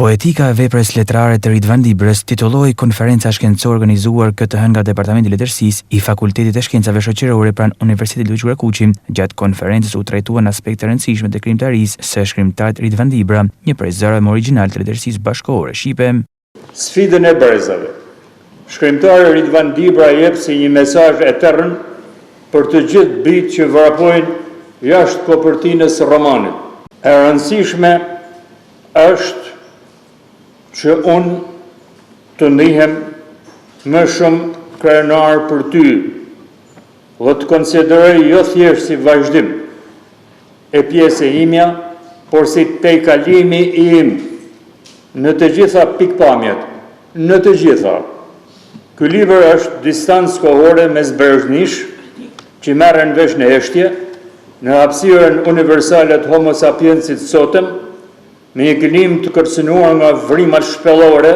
Poetika e veprës letrare të Ridvan Dibrës titulloi konferenca shkencore organizuar këtë hënë nga Departamenti i Letërsisë i Fakultetit të Shkencave Shoqërore pranë Universitetit Luiz Gurakuqi. Gjatë konferencës u trajtuan aspekte të rëndësishme të krijimtarisë së shkrimtarit Ridvan Dibra, një prej zërave më origjinal të letërsisë bashkëkohore shqipe. Sfidën e brezave. Shkrimtari Ridvan Dibra jep si një mesazh etern për të gjithë bijtë që vrapojnë jashtë kopertinës së romanit. E rëndësishme është që unë të ndihem më shumë krenar për ty dhe të konsideroj jo thjesht si vazhdim e pjesë e imja, por si pejkalimi i im në të gjitha pikpamjet, në të gjitha. Ky libër është distancë kohore mes brezhnish që merren vesh në heshtje, në hapësirën universale të Homo sapiensit sotëm, me një kënim të kërcënuar nga vrimat shpellore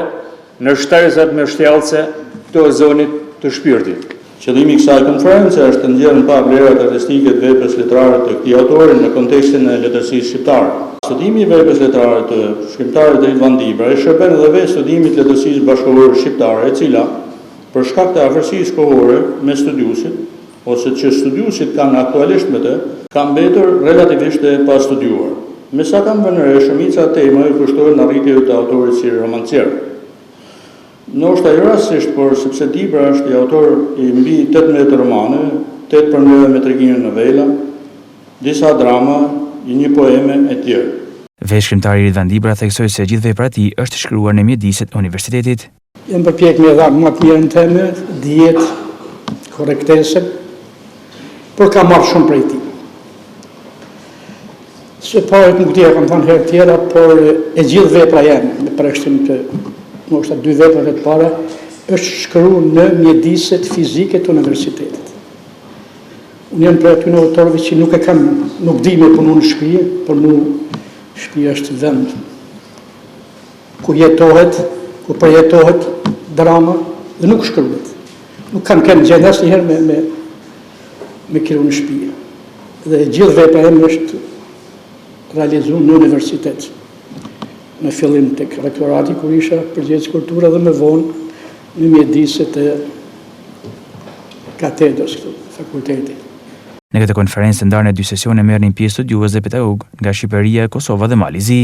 në shtresat me shtjellëse të ozonit të shpirtit. Qëllimi i kësaj konference është të nxjerrë në pa vlerat artistike të veprës letrare të këtij autori në kontekstin e letërsisë shqiptare. Studimi i veprës letrare të shkrimtarit Ridvan Dibra i shërben edhe vetë studimit letërsisë bashkëkohore shqiptare, e cila, për shkak të afërsisë kohore me studiusit, ose që studiusit kanë aktualisht me të, kanë mbetur relativisht e pa studiuar. Me sa kam vënë re, shumica tema i kushtohen arritjeve të autorit si romancier. Ndoshta jo rastësisht, por sepse Dibra është i autor i mbi 18 romane, 8 përmbledhje me tregimin novela, disa drama, një poeme e tjerë. Shkrimtari Ridvan Dibra theksoi se gjithë vepra e tij është shkruar në mjediset e universitetit. Jam përpjek me dha më të mirën teme, dijet, korrektese, por ka marrë shumë prej tij. Se paret nuk tjera, kam thënë herë tjera, por e gjithë vepra jam, me përshtim të ndoshta 2 veprave të para, është shkruar në mjediset fizike të universitetit. Unë jam për aty në autorëve që nuk di me punu në shtëpi, por mu shtëpia është vend ku jetohet, ku përjetohet drama dhe nuk shkruhet. Nuk kam gjendë asnjëherë me krijuar në shtëpi. Dhe gjithë vepra jam është realizuar në universitet. Në fillim tek rektorati kur isha përgjegjës kulture dhe më vonë në mjediset e katedrës këtu, fakultetit. Në këtë konferencë të ndarën e 2 sesione merrnin pjesë studiues dhe pedagog nga Shqipëria, Kosova dhe Malizi.